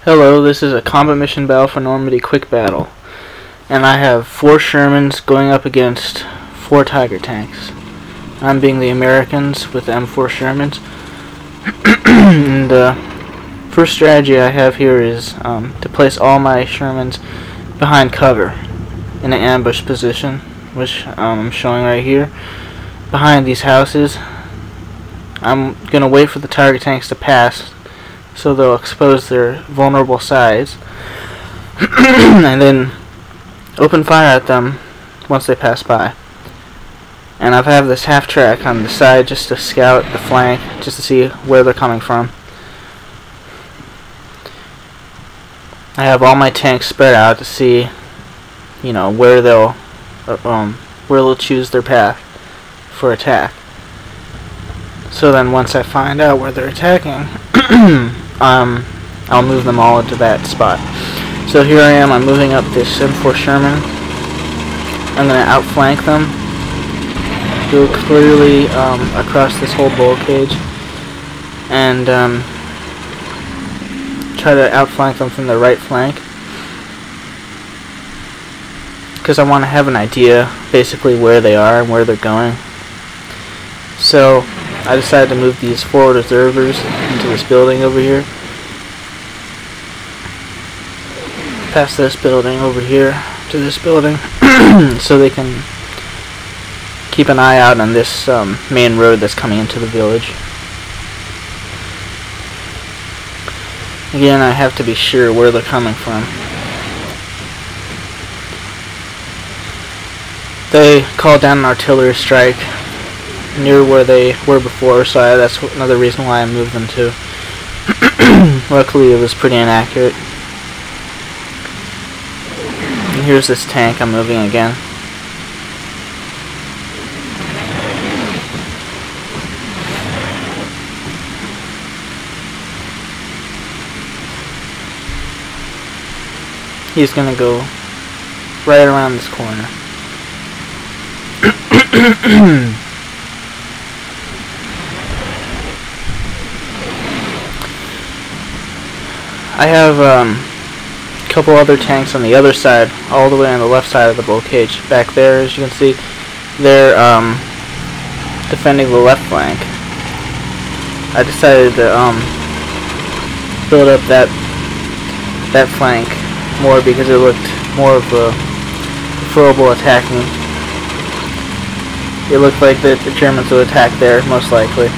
Hello, this is a combat mission battle for Normandy quick battle. And I have 4 Shermans going up against 4 Tiger tanks. I'm being the Americans with the M4 Shermans. And the first strategy I have here is to place all my Shermans behind cover in an ambush position, which I'm showing right here. Behind these houses, I'm going to wait for the Tiger tanks to pass, so they'll expose their vulnerable sides, and then open fire at them once they pass by. And I have this half track on the side just to scout the flank, just to see where they're coming from. I have all my tanks spread out to see, where they'll choose their path for attack. So then once I find out where they're attacking, I'll move them all into that spot. So here I am, I'm moving up this M4 Sherman. I'm going to outflank them, go clearly across this whole bull cage, and try to outflank them from the right flank, because I want to have an idea basically where they are and where they're going. So I decided to move these forward observers into this building over here, past this building over here to this building, so they can keep an eye out on this main road that's coming into the village. Again, I have to be sure where they're coming from. They called down an artillery strike near where they were before, so that's another reason why I moved them to. Luckily it was pretty inaccurate. And here's this tank I'm moving again. He's gonna go right around this corner. I have a couple other tanks on the other side, all the way on the left side of the bull cage. Back there, as you can see, they're defending the left flank. I decided to build up that flank more because it looked more of a preferable attacking. It looked like the Germans would attack there, most likely.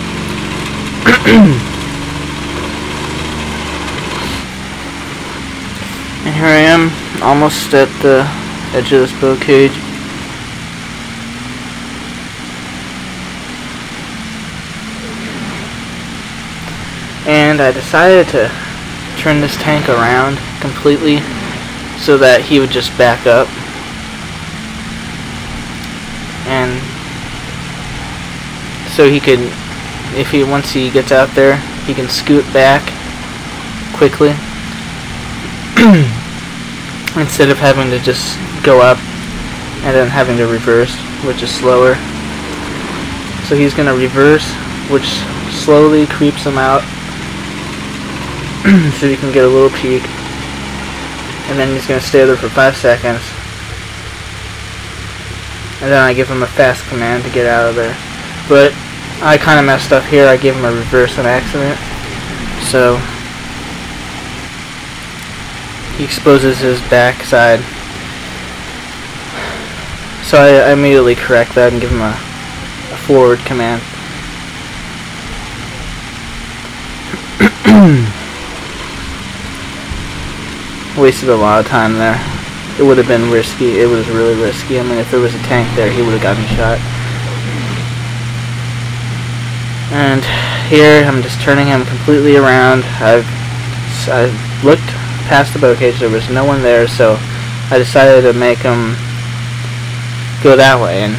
And here I am, almost at the edge of this bull cage. And I decided to turn this tank around completely so that he would just back up. And so he could, once he gets out there, he can scoot back quickly. Instead of having to just go up and then having to reverse, which is slower. So he's going to reverse, which slowly creeps him out so you can get a little peek. And then he's going to stay there for 5 seconds. And then I give him a fast command to get out of there. But I kind of messed up here. I gave him a reverse on accident. So he exposes his backside. So I immediately correct that and give him a forward command. Wasted a lot of time there. It would have been risky. It was really risky. I mean, if there was a tank there, he would have gotten shot. And here, I'm just turning him completely around. I looked past the bow cage, there was no one there, so I decided to make him go that way, and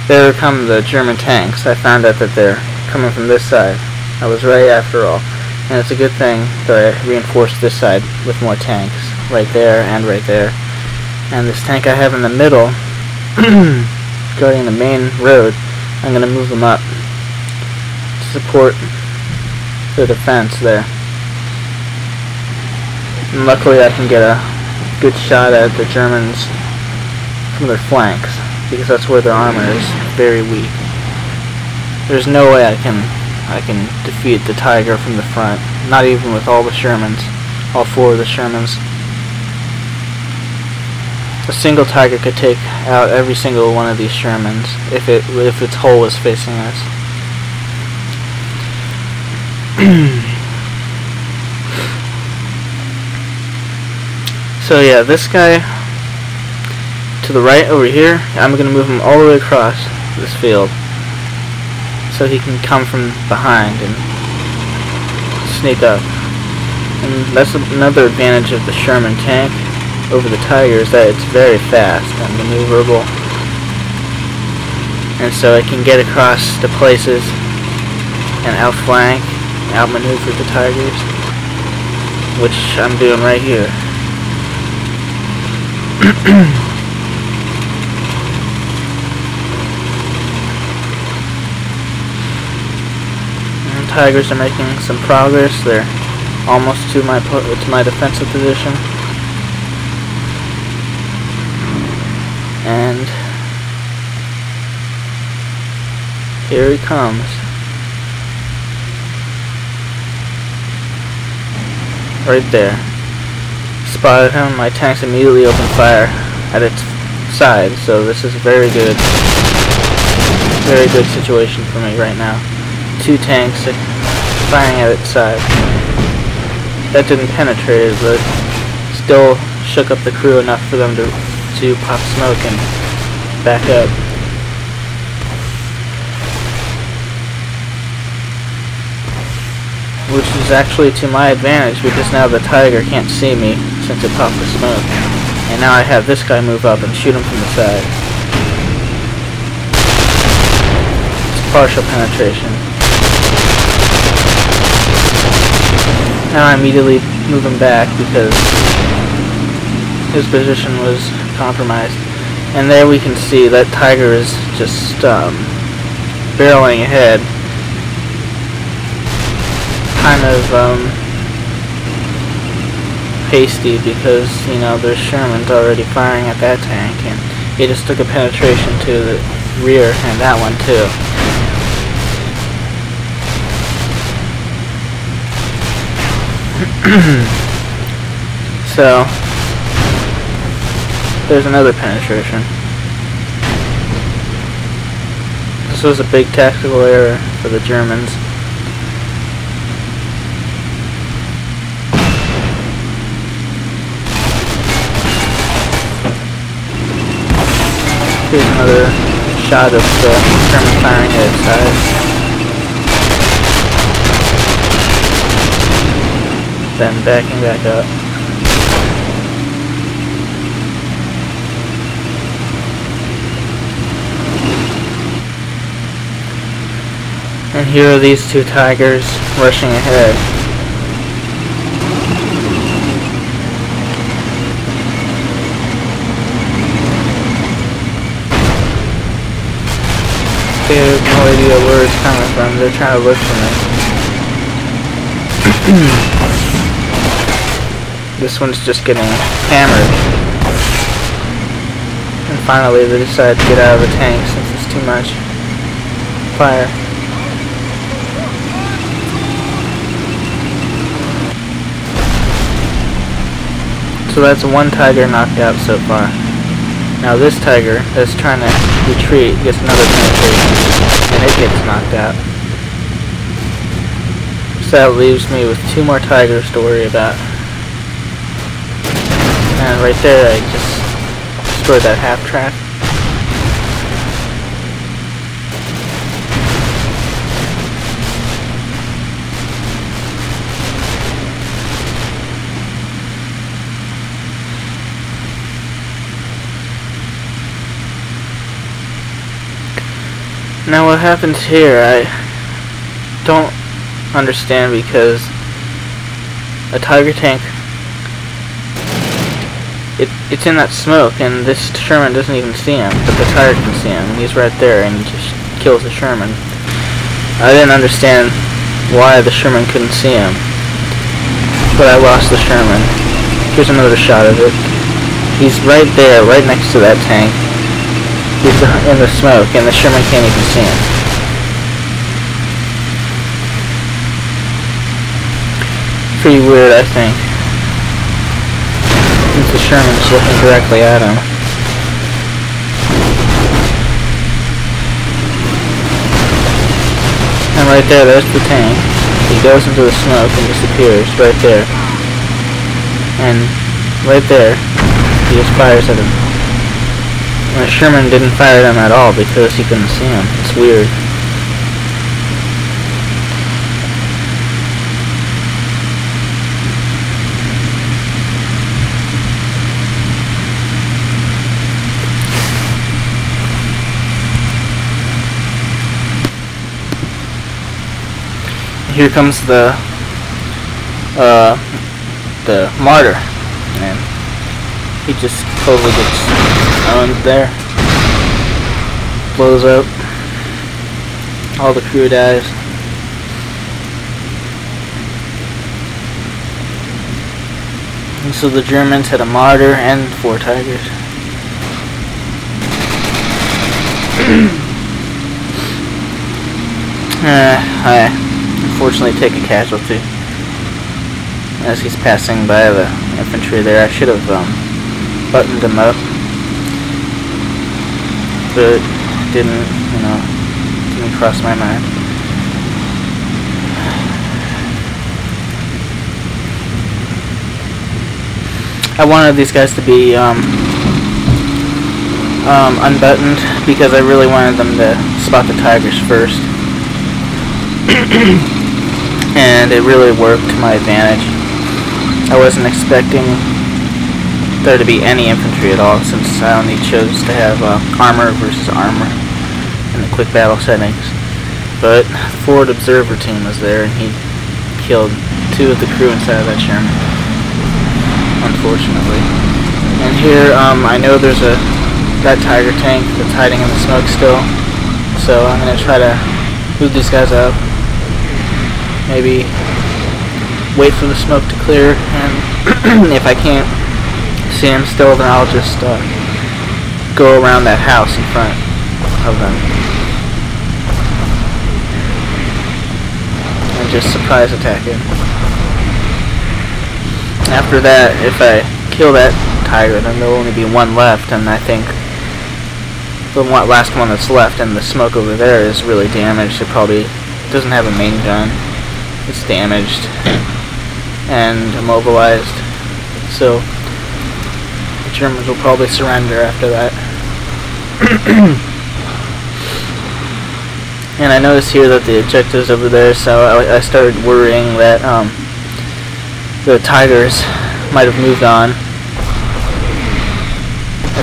there come the German tanks. I found out that they're coming from this side. I was right after all, and it's a good thing that I reinforced this side with more tanks, right there and right there. And this tank I have in the middle, guarding the main road, I'm going to move them up to support the defense there. And luckily I can get a good shot at the Germans from their flanks, because that's where their armor is very weak. There's no way I can defeat the Tiger from the front, not even with all the Shermans, all 4 of the Shermans. A single Tiger could take out every single one of these Shermans if its hull was facing us. So yeah, this guy to the right over here, I'm going to move him all the way across this field so he can come from behind and sneak up. And that's another advantage of the Sherman tank over the Tiger, is that it's very fast and maneuverable, and so it can get across to places and outflank, outmaneuver the Tigers, which I'm doing right here. And Tigers are making some progress. They're almost to my defensive position. And here he comes. Right there. Spotted him. My tanks immediately open fire at its side, so this is a very good situation for me right now. 2 tanks firing at its side. That didn't penetrate it, but still shook up the crew enough for them to pop smoke and back up. Which is actually to my advantage, because now the Tiger can't see me since it popped the smoke. And now I have this guy move up and shoot him from the side. It's partial penetration. Now I immediately move him back because his position was compromised. And there we can see that Tiger is just barreling ahead. Kind of hasty because, you know, there's Shermans already firing at that tank, and he just took a penetration to the rear and that one too. So there's another penetration. This was a big tactical error for the Germans. Here's another shot of the Sherman firing at its side. Then backing back up. And here are these 2 Tigers rushing ahead. They have no idea where it's coming from. They're trying to look for me. This one's just getting hammered. And finally they decide to get out of the tank since it's too much fire. So that's 1 Tiger knocked out so far. Now this Tiger that's trying to retreat gets another penetration, and it gets knocked out. So that leaves me with 2 more Tigers to worry about. And right there I just destroyed that half track. Now what happens here, I don't understand, because a Tiger tank, it's in that smoke, and this Sherman doesn't even see him, but the Tiger can see him, and he's right there, and he just kills the Sherman. I didn't understand why the Sherman couldn't see him, but I lost the Sherman. Here's another shot of it. He's right there, right next to that tank. He's in the smoke, and the Sherman can't even see him. Pretty weird, I think, since the Sherman's looking directly at him. And right there, there's the tank. He goes into the smoke and disappears right there. And right there, he just fires at him. And the Sherman didn't fire at him at all because he couldn't see him. It's weird. Here comes the martyr, and he just totally gets owned there. Blows up. All the crew dies. And so the Germans had a martyr and 4 Tigers. I unfortunately take a casualty as he's passing by the infantry there. I should have buttoned him up, but didn't cross my mind. I wanted these guys to be unbuttoned because I really wanted them to spot the Tigers first. And it really worked to my advantage. I wasn't expecting there to be any infantry at all, since I only chose to have armor versus armor in the quick battle settings. But the forward observer team was there, and he killed 2 of the crew inside of that Sherman, unfortunately. And here, I know there's that Tiger tank that's hiding in the smoke still, so I'm going to try to move these guys up. Maybe wait for the smoke to clear, and if I can't see him still, then I'll just go around that house in front of them and just surprise attack it. After that, if I kill that Tiger, then there'll only be 1 left, and I think the last one that's left in the smoke over there is really damaged. It probably doesn't have a main gun. It's damaged and immobilized, so the Germans will probably surrender after that. And I noticed here that the objective's over there, so I started worrying that the Tigers might have moved on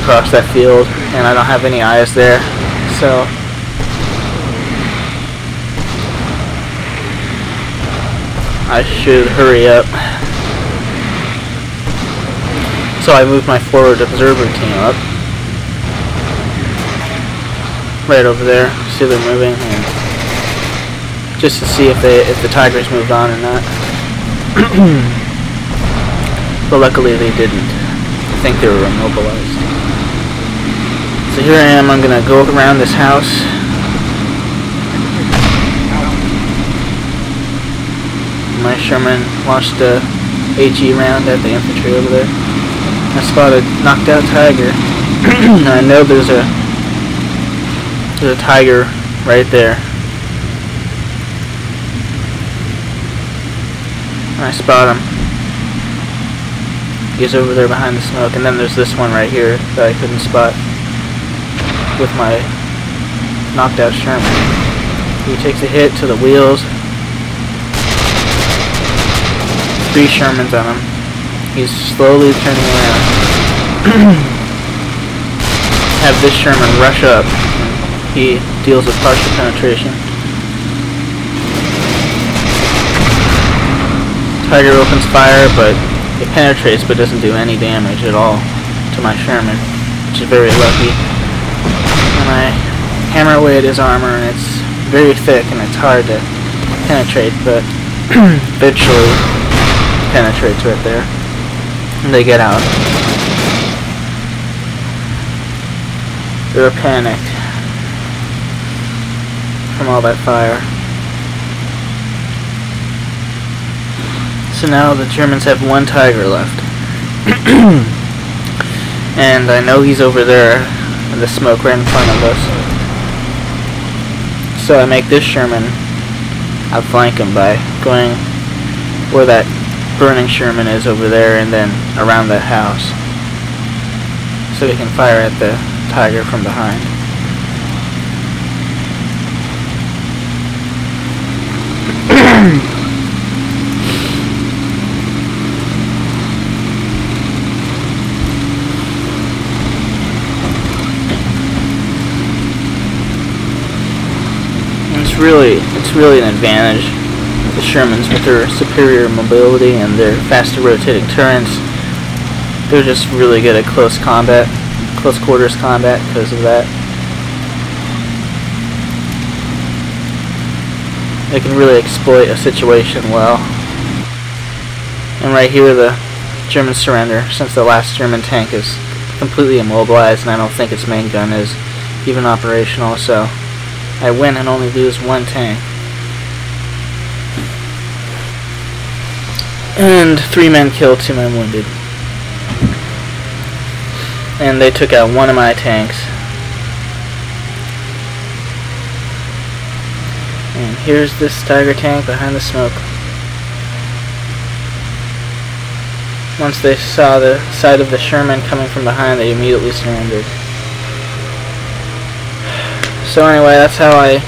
across that field, and I don't have any eyes there, so I should hurry up. So I moved my forward observer team up right over there. See they're moving, and just to see if the Tigers moved on or not. But luckily they didn't. I think they were immobilized. So here I am. I'm gonna go around this house. My Sherman launched a AG round at the infantry over there. I spotted knocked out Tiger. I know there's a Tiger right there. I spot him. He's over there behind the smoke, and then there's this one right here that I couldn't spot with my knocked out Sherman. He takes a hit to the wheels. 3 Shermans on him. He's slowly turning around. Have this Sherman rush up. He deals with partial penetration. Tiger opens fire, but it penetrates but doesn't do any damage at all to my Sherman, which is very lucky. And I hammer away at his armor, and it's very thick and it's hard to penetrate, but eventually penetrates right there. And they get out. They were panicked from all that fire. So now the Germans have one Tiger left. And I know he's over there in the smoke right in front of us. So I make this Sherman outflank him by going where that burning Sherman is over there and then around that house. So he can fire at the Tiger from behind. It's really an advantage, the Shermans, with their superior mobility and their faster rotating turrets. They're just really good at close quarters combat because of that. They can really exploit a situation well. And right here the Germans surrender, since the last German tank is completely immobilized and I don't think its main gun is even operational, so I win and only lose one tank. And 3 men killed, 2 men wounded. And they took out one of my tanks. And here's this Tiger tank behind the smoke. Once they saw the sight of the Sherman coming from behind, they immediately surrendered. So anyway, that's how I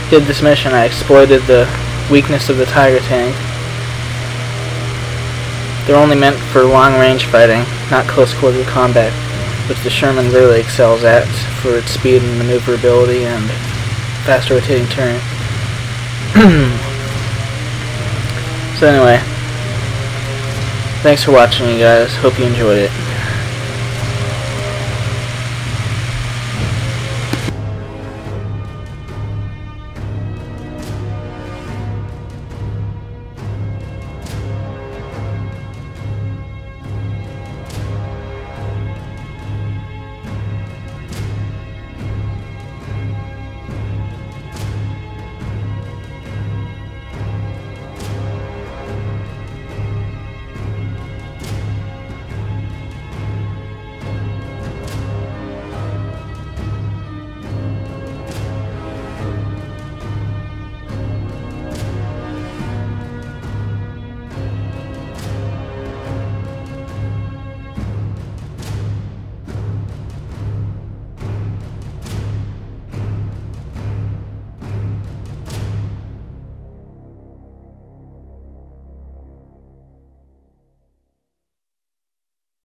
did this mission. I exploited the weakness of the Tiger tank. They're only meant for long-range fighting, not close-quarter combat, which the Sherman really excels at for its speed and maneuverability and fast rotating turret. So anyway, thanks for watching, you guys. Hope you enjoyed it.